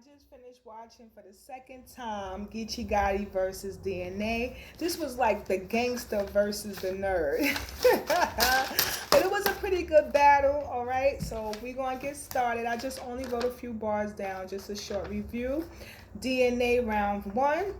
just finished watching for the second time Geechee Gotti versus DNA. This was like the gangster versus the nerd. But it was a pretty good battle, all right? So we're going to get started. I just only wrote a few bars down, just a short review. DNA round one.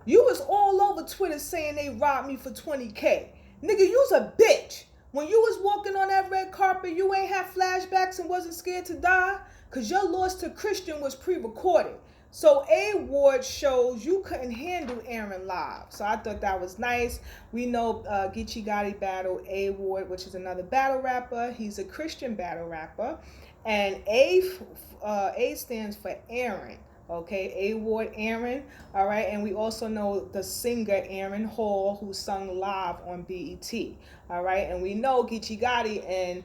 You was all over Twitter saying they robbed me for 20K. Nigga, you's a bitch. When you was walking on that red carpet, you ain't have flashbacks and wasn't scared to die? Because your loss to Christian was pre-recorded. So A Ward shows you couldn't handle Aaron live. So I thought that was nice. We know Geechee Gotti battled A Ward, which is another battle rapper. He's a Christian battle rapper. And A stands for Aaron. Okay, A Ward Aaron, all right, and we also know the singer Aaron Hall, who sung live on BET, all right, and we know Geechee Gotti and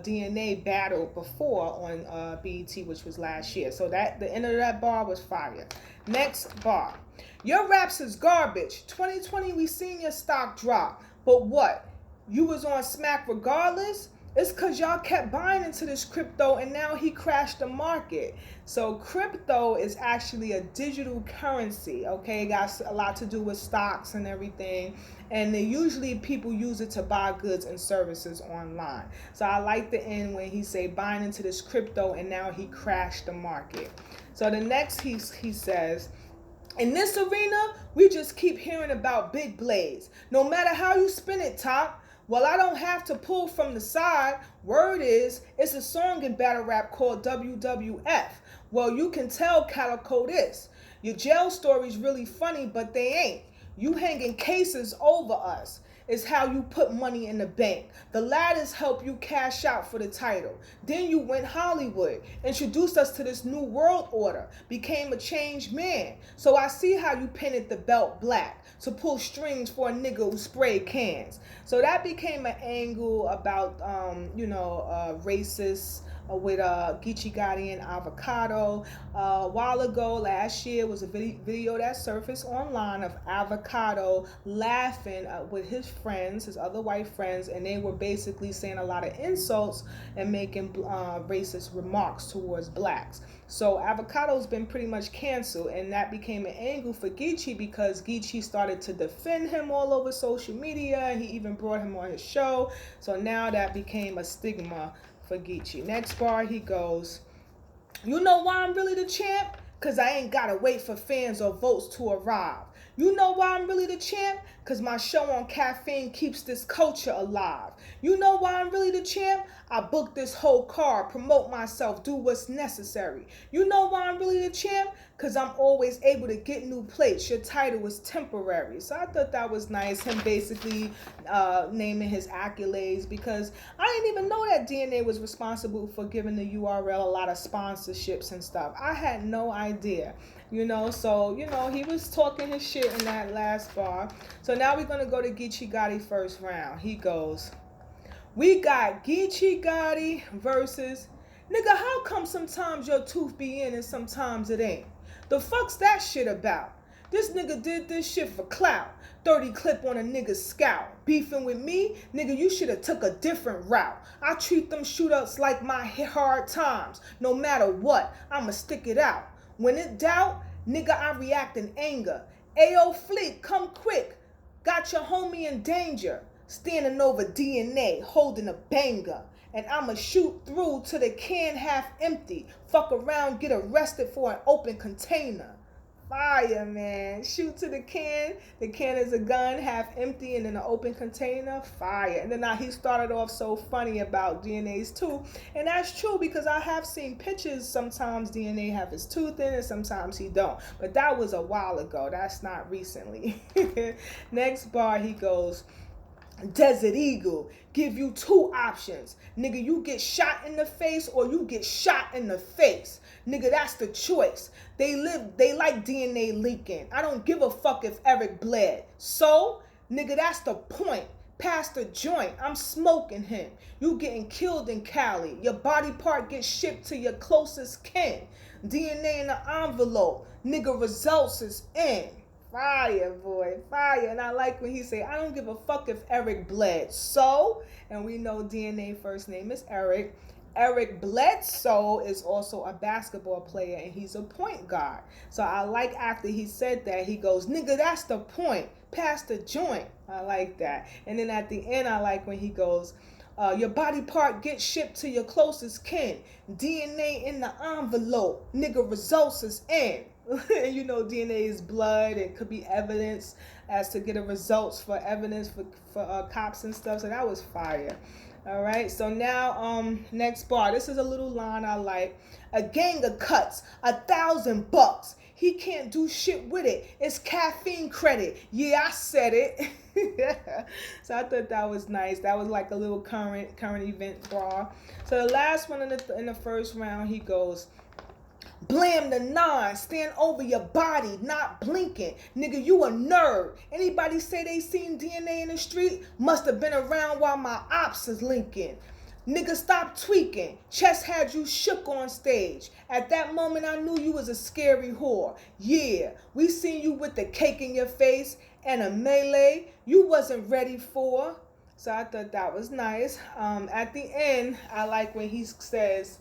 DNA battled before on BET, which was last year. So that the end of that bar was fire. Next bar, your raps is garbage. 2020, we seen your stock drop, but what? You was on smack regardless? It's because y'all kept buying into this crypto and now he crashed the market. So crypto is actually a digital currency, okay? It got a lot to do with stocks and everything. And usually people use it to buy goods and services online. So I like the end when he say buying into this crypto and now he crashed the market. So the next he says, in this arena, we just keep hearing about big blades. No matter how you spin it, Top. Well, I don't have to pull from the side. Word is, it's a song in battle rap called WWF. Well, you can tell Calico this. Your jail story's really funny, but they ain't. You hanging cases over us is how you put money in the bank. The ladders help you cash out for the title. Then you went Hollywood, introduced us to this new world order, became a changed man. So I see how you painted the belt black to pull strings for a nigga who sprayed cans. So that became an angle about, racist with Geechee Gotti and Avocado. A while ago, last year, was a video that surfaced online of Avocado laughing with his friends, his other white friends, and they were basically saying a lot of insults and making racist remarks towards blacks. So Avocado's been pretty much canceled, and that became an angle for Geechee because Geechee started to defend him all over social media, and he even brought him on his show. So now that became a stigma for Geechee. Next bar he goes, you know why I'm really the champ? Cause I ain't gotta wait for fans or votes to arrive. You know why I'm really the champ? Cause my show on caffeine keeps this culture alive. You know why I'm really the champ? I book this whole car, promote myself, do what's necessary. You know why I'm really the champ? Cause I'm always able to get new plates. Your title is temporary. So I thought that was nice, him basically naming his accolades, because I didn't even know that DNA was responsible for giving the URL a lot of sponsorships and stuff. I had no idea. So he was talking his shit in that last bar. So now we're gonna go to Geechee Gotti first round. He goes, we got Geechee Gotti versus, nigga, how come sometimes your tooth be in and sometimes it ain't? The fuck's that shit about? This nigga did this shit for clout. 30 clip on a nigga's scalp. Beefing with me? Nigga, you should have took a different route. I treat them shootouts like my hard times. No matter what, I'ma stick it out. When in doubt, nigga, I react in anger. Ayo, Fleet, come quick. Got your homie in danger. Standing over DNA, holding a banger. And I'ma shoot through to the can half empty. Fuck around, get arrested for an open container. Fire, man. Shoot to the can. The can is a gun, half empty, and in an open container. Fire. And then he started off so funny about DNA's tooth. And that's true because I have seen pictures. Sometimes DNA have his tooth in and sometimes he don't. But that was a while ago. That's not recently. Next bar, he goes, Desert Eagle, give you two options. Nigga, you get shot in the face or you get shot in the face. Nigga, that's the choice. They like DNA leaking. I don't give a fuck if Eric bled. So, nigga, that's the point. Pass the joint. I'm smoking him. You getting killed in Cali. Your body part gets shipped to your closest kin. DNA in the envelope. Nigga, results is in. Fire, boy, fire. And I like when he say, I don't give a fuck if Eric bled. So, and we know DNA first name is Eric. Eric Bledsoe is also a basketball player and he's a point guard. So I like after he said that, he goes, nigga, that's the point. Pass the joint. I like that. And then at the end, I like when he goes, your body part gets shipped to your closest kin. DNA in the envelope. Nigga, results is in. And you know DNA is blood. It could be evidence as to get a results for evidence for cops and stuff. So that was fire. All right, so now next bar. This is a little line I like. A gang of cuts, $1,000. He can't do shit with it. It's caffeine credit. Yeah, I said it. So I thought that was nice. That was like a little current event bar. So the last one in the first round, he goes, blam the nine, stand over your body, not blinking. Nigga, you a nerd. Anybody say they seen DNA in the street? Must have been around while my ops is linking. Nigga, stop tweaking. Chest had you shook on stage. At that moment, I knew you was a scary whore. Yeah, we seen you with the cake in your face and a melee you wasn't ready for. So I thought that was nice. At the end, I like when he says,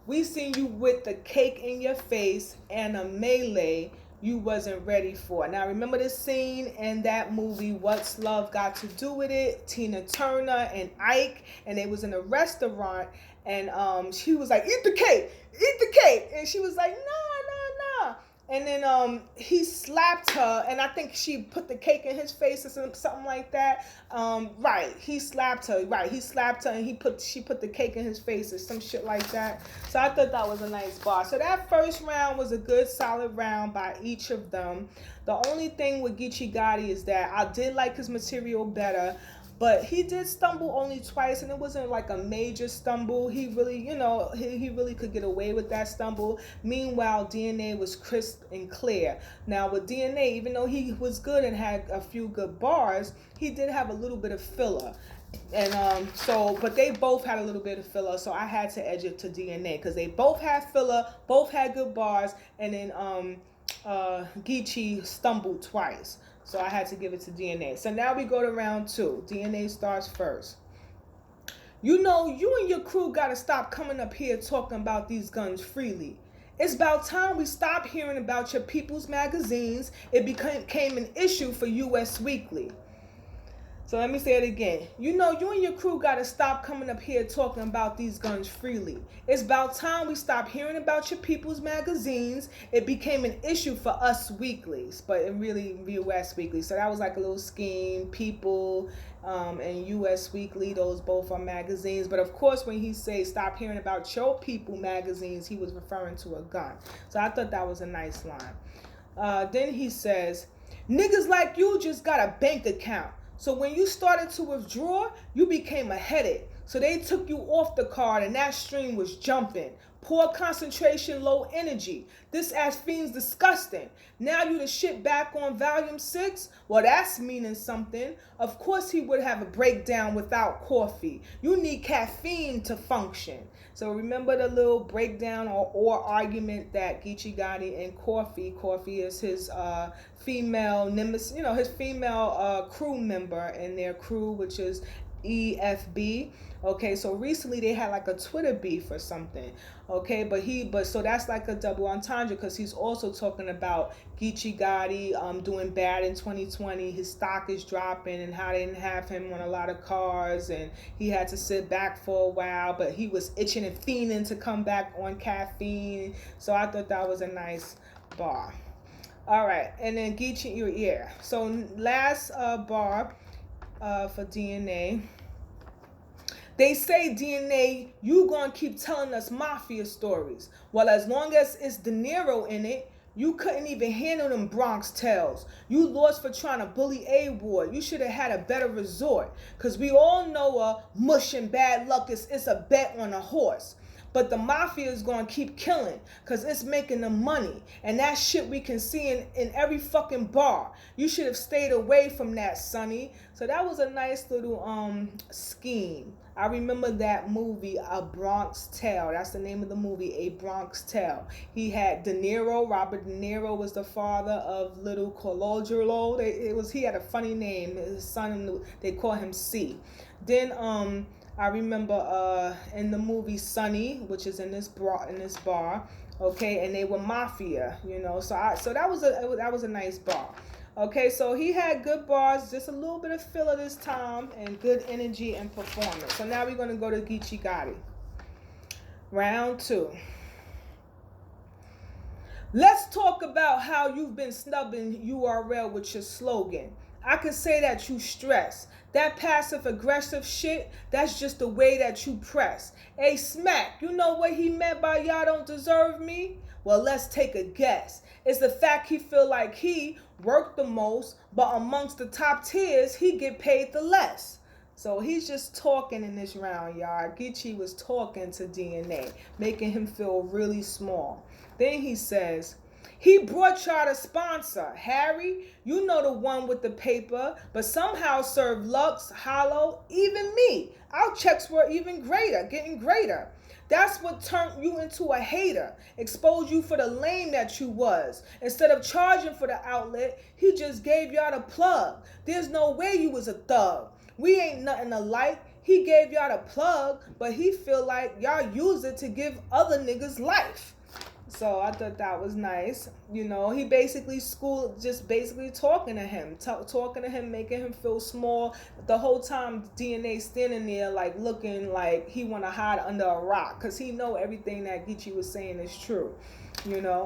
we seen you with the cake in your face and a melee you wasn't ready for. Now remember the scene in that movie, What's Love Got to Do With It? Tina Turner and Ike, and they was in a restaurant, and she was like, eat the cake, and she was like, nah. And then he slapped her, and I think she put the cake in his face or something like that. Right, he slapped her. Right, he slapped her, and she put the cake in his face or some shit like that. So I thought that was a nice bar. So that first round was a good solid round by each of them. The only thing with Geechee Gotti is that I did like his material better. But he did stumble only twice, and it wasn't like a major stumble. He really, he really could get away with that stumble. Meanwhile, DNA was crisp and clear. Now with DNA, even though he was good and had a few good bars, he did have a little bit of filler. And but they both had a little bit of filler, so I had to edge it to DNA because they both had filler, both had good bars, and then Geechee stumbled twice. So I had to give it to DNA. So now we go to round 2. DNA starts first. You know, you and your crew got to stop coming up here talking about these guns freely. It's about time we stop hearing about your people's magazines. It became an issue for US Weekly. So let me say it again. You know, you and your crew got to stop coming up here talking about these guns freely. It's about time we stop hearing about your people's magazines. It became an issue for us weeklies, but it really US Weekly. So that was like a little scheme. People and US Weekly, those both are magazines. But of course, when he says stop hearing about your people magazines, he was referring to a gun. So I thought that was a nice line. Then he says, niggas like you just got a bank account. So when you started to withdraw, you became a headache. So they took you off the card and that stream was jumping. Poor concentration, low energy. This ass fiend's disgusting. Now you the shit back on volume 6? Well, that's meaning something. Of course he would have a breakdown without coffee. You need caffeine to function. So remember the little breakdown or argument that Geechee Gotti and Coffee is his female nemesis, his female crew member in their crew, which is EFB. Okay, so recently they had like a Twitter beef or something. Okay, but so that's like a double entendre because he's also talking about Geechee Gotti doing bad in 2020. His stock is dropping and how they didn't have him on a lot of cars and he had to sit back for a while, but he was itching and fiending to come back on caffeine. So I thought that was a nice bar. All right, and then Geechee, yeah. So last bar for DNA. They say, DNA, you gonna keep telling us mafia stories. Well, as long as it's De Niro in it, you couldn't even handle them Bronx tales. You lost for trying to bully A-Ward. You should have had a better resort. Because we all know mush and bad luck is a bet on a horse. But the mafia is going to keep killing because it's making them money. And that shit we can see in every fucking bar. You should have stayed away from that, Sonny. So that was a nice little scheme. I remember that movie, A Bronx Tale. That's the name of the movie, A Bronx Tale. He had De Niro. Robert De Niro was the father of little Colangelo. He had a funny name. His son, they call him C. Then I remember in the movie Sunny, which is in this bar, okay, and they were mafia, so that was a nice bar. Okay, so he had good bars, just a little bit of filler this time, and good energy and performance. So now we're gonna go to Geechee Gotti. Round 2. Let's talk about how you've been snubbing URL with your slogan. I could say that you stress. That passive aggressive shit, that's just the way that you press. Hey, Smack, you know what he meant by y'all don't deserve me? Well, let's take a guess. It's the fact he feel like he worked the most, but amongst the top tiers, he get paid the less. So he's just talking in this round, y'all. Geechee was talking to DNA, making him feel really small. Then he says, he brought y'all the sponsor. Harry, you know the one with the paper, but somehow served Lux, Hollow, even me. Our checks were even greater, getting greater. That's what turned you into a hater, exposed you for the lame that you was. Instead of charging for the outlet, he just gave y'all the plug. There's no way you was a thug. We ain't nothing alike. He gave y'all the plug, but he feel like y'all use it to give other niggas life. So I thought that was nice. He basically just basically talking to him, making him feel small. The whole time DNA standing there like looking like he want to hide under a rock because he know everything that Geechee was saying is true.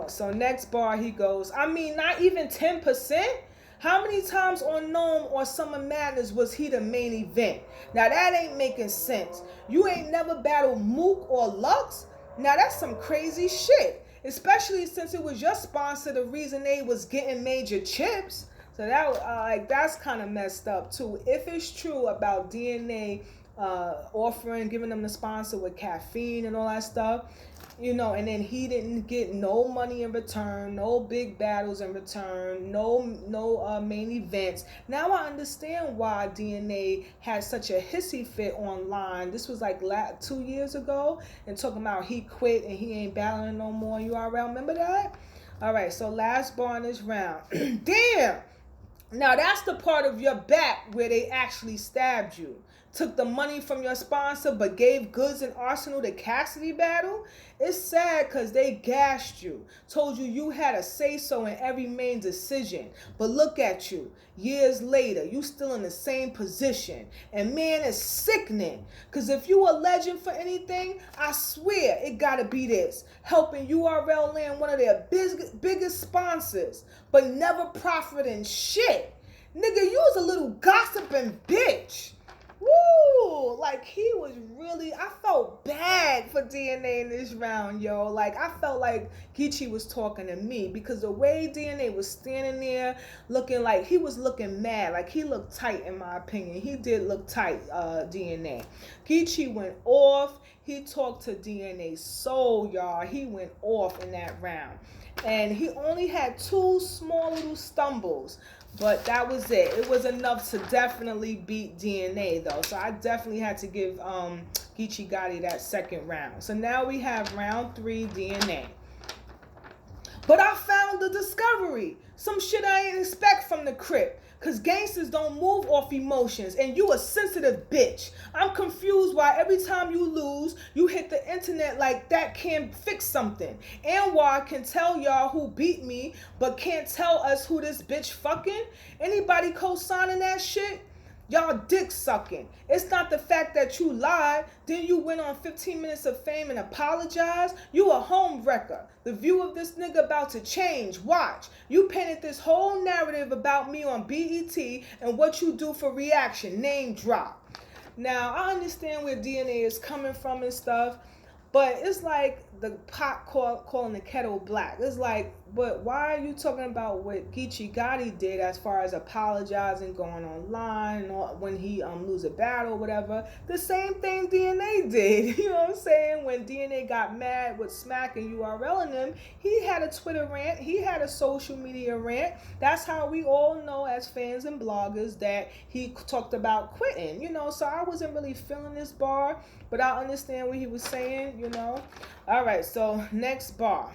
So next bar he goes, I mean, not even 10%? How many times on Gnome or Summer Madness was he the main event? Now that ain't making sense. You ain't never battled Mook or Lux? Now that's some crazy shit. Especially since it was your sponsor the reason they was getting major chips. So that's kind of messed up too. If it's true about DNA giving them the sponsor with caffeine and all that stuff, and then he didn't get no money in return, no big battles in return, no main events. Now I understand why DNA had such a hissy fit online. This was like 2 years ago, and talking about he quit and he ain't battling no more. URL, remember that? All right, so last bar in this round. Damn. Now that's the part of your back where they actually stabbed you. Took the money from your sponsor but gave goods and arsenal to Cassidy battle. It's sad because they gassed you. Told you had a say-so in every main decision. But look at you. Years later, you still in the same position. And man, it's sickening. Because if you a legend for anything, I swear it gotta be this. Helping URL land one of their biggest sponsors. But never profiting shit. Nigga, you was a little gossiping bitch. Woo! Like he was really, I felt bad for DNA in this round, yo. Like I felt like Geechee was talking to me because the way DNA was standing there looking like he was looking mad. Like he looked tight in my opinion. He did look tight, DNA. Geechee went off. He talked to DNA soul, y'all. He went off in that round. And he only had 2 small little stumbles. But that was it. It was enough to definitely beat DNA, though. So I definitely had to give Geechee Gotti that second round. So now we have round 3, DNA. But I found the discovery. Some shit I ain't expect from the Crip. Cause gangsters don't move off emotions, and you a sensitive bitch. I'm confused why every time you lose, you hit the internet like that can't fix something. And why I can tell y'all who beat me, but can't tell us who this bitch fucking. Anybody co-signing that shit? Y'all dick sucking. It's not the fact that you lied. Then you went on 15 Minutes of Fame and apologized. You a home wrecker. The view of this nigga about to change. Watch. You painted this whole narrative about me on BET and what you do for reaction. Name drop. Now, I understand where DNA is coming from and stuff, but it's like the pot calling the kettle black. It's like, but why are you talking about what Geechee Gotti did as far as apologizing, going online, or when he lose a battle or whatever? The same thing DNA did. You know what I'm saying? When DNA got mad with Smack and URL and them, he had a Twitter rant. He had a social media rant. That's how we all know as fans and bloggers that he talked about quitting. So I wasn't really feeling this bar, but I understand what he was saying. All right, so next bar.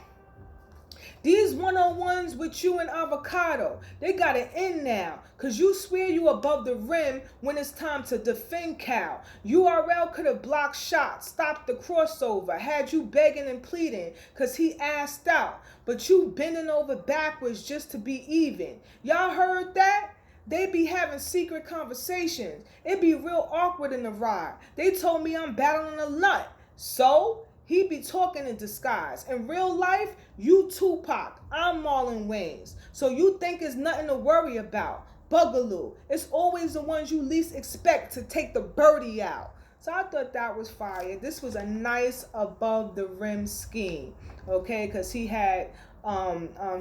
These one-on-ones with you and Avocado, they gotta end now. Cause you swear you above the rim when it's time to defend Cal. URL could have blocked shots, stopped the crossover, had you begging and pleading cause he asked out. But you bending over backwards just to be even. Y'all heard that? They be having secret conversations. It be real awkward in the ride. They told me I'm battling a nut. So? He be talking in disguise. In real life, you Tupac. I'm Marlon Wayans. So you think it's nothing to worry about. Bugaloo. It's always the ones you least expect to take the birdie out. So I thought that was fire. This was a nice above the rim scheme. Okay, because he had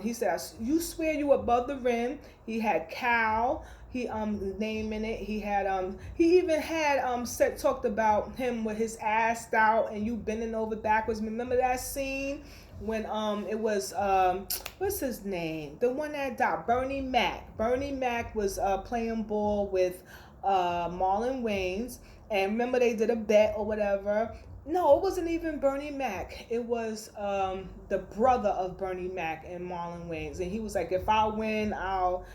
he said, you swear you above the rim. He had Cal, he name in it. He even had talked about him with his ass out and you bending over backwards. Remember that scene when it was what's his name? The one that died, Bernie Mac. Bernie Mac was playing ball with Marlon Wayans, and remember they did a bet or whatever. No, it wasn't even Bernie Mac. It was the brother of Bernie Mac and Marlon Wayans. And he was like, if I win,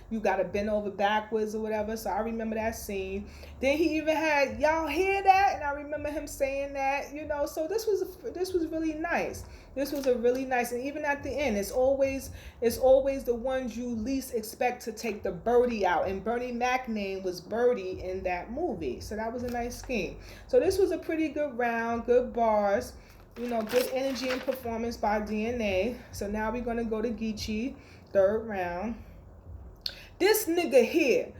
you got to bend over backwards or whatever. So I remember that scene. Then he even had, y'all hear that? And I remember him saying that, so this was really nice. This was a really nice, and even at the end, it's always the ones you least expect to take the birdie out. And Bernie Mac's name was Birdie in that movie. So that was a nice scheme. So this was a pretty good round, good bars, good energy and performance by DNA. So now we're going to go to Geechee, third round. This nigga here,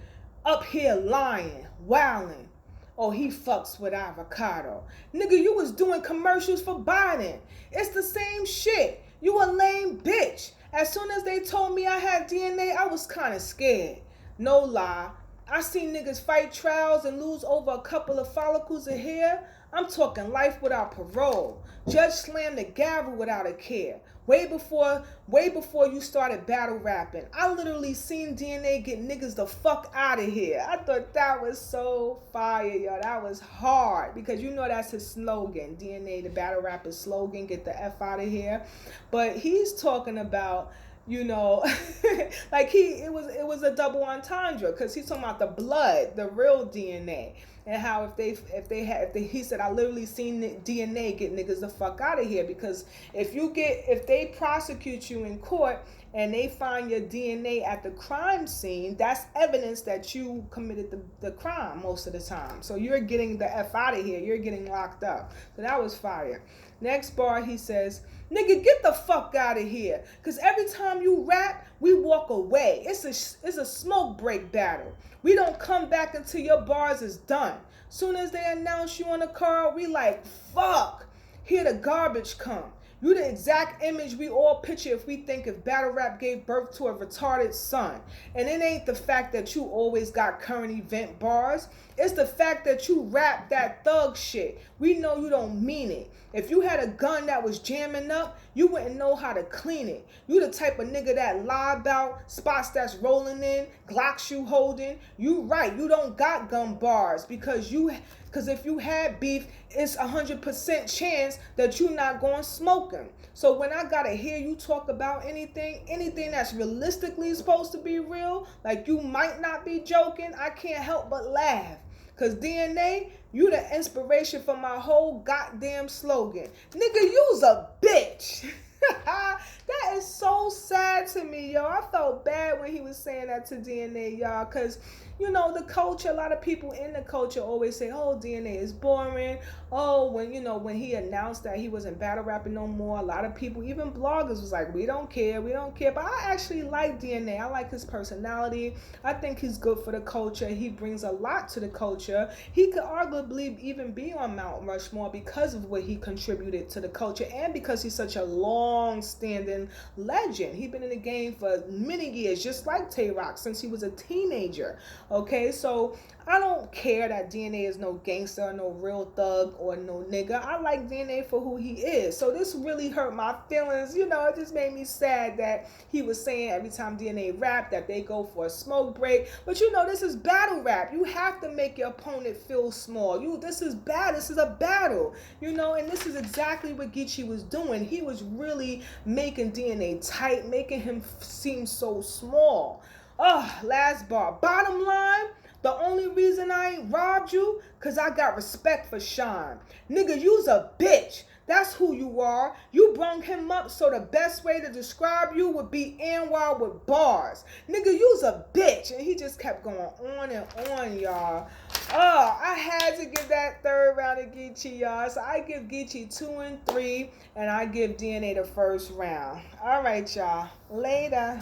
up here lying, wilding. Oh, he fucks with Avocado. Nigga, you was doing commercials for Biden. It's the same shit. You a lame bitch. As soon as they told me I had DNA, I was kind of scared. No lie. I seen niggas fight trials and lose over a couple of follicles of hair. I'm talking life without parole. Judge slammed the gavel without a care. Way before you started battle rapping. I literally seen DNA get niggas the fuck out of here. I thought that was so fire, yo. That was hard because that's his slogan. DNA, the battle rapper's slogan, get the F out of here. But he's talking about, like it was a double entendre because he's talking about the blood, the real DNA. And how he said, I literally seen DNA get niggas the fuck out of here, because if they prosecute you in court and they find your DNA at the crime scene, that's evidence that you committed the crime most of the time. So you're getting the F out of here. You're getting locked up. So that was fire. Next bar, he says, nigga, get the fuck out of here. Because every time you rap, we walk away. It's a smoke break battle. We don't come back until your bars is done. Soon as they announce you on the card, we like, fuck. Here the garbage come. You the exact image we all picture if battle rap gave birth to a retarded son. And it ain't the fact that you always got current event bars. It's the fact that you rap that thug shit. We know you don't mean it. If you had a gun that was jamming up, you wouldn't know how to clean it. You the type of nigga that lie about spots that's rolling in, Glocks you holding. You right, you don't got gun bars because if you had beef, it's 100% chance that you not going smoking. So when I gotta hear you talk about anything that's realistically supposed to be real, like you might not be joking, I can't help but laugh. Cause DNA, you the inspiration for my whole goddamn slogan. Nigga, you's a bitch. That is so sad to me, yo. I felt bad when he was saying that to DNA, y'all, because the culture, a lot of people in the culture always say, oh, DNA is boring. Oh, when he announced that he wasn't battle rapping no more, a lot of people, even bloggers, was like, we don't care. But I actually like DNA. I like his personality. I think he's good for the culture. He brings a lot to the culture. He could arguably even be on Mount Rushmore because of what he contributed to the culture and because he's such a long-standing legend. He's been in the game for many years, just like Tay Rock, since he was a teenager. Okay, so I don't care that DNA is no gangster, no real thug, or no nigga. I like DNA for who he is. So this really hurt my feelings. You know, it just made me sad that he was saying every time DNA rap that they go for a smoke break. But you know, this is battle rap. You have to make your opponent feel small. This is bad. This is a battle. You know, and this is exactly what Geechee was doing. He was really making DNA tight, making him seem so small. Last bar. Bottom line, the only reason I ain't robbed you, cause I got respect for Sean. Nigga, you's a bitch. That's who you are. You brung him up, so the best way to describe you would be NY with bars. Nigga, you's a bitch. And he just kept going on and on, y'all. I had to give that third round to Geechee, y'all. So I give Geechee 2 and 3, and I give DNA the first round. All right, y'all. Later.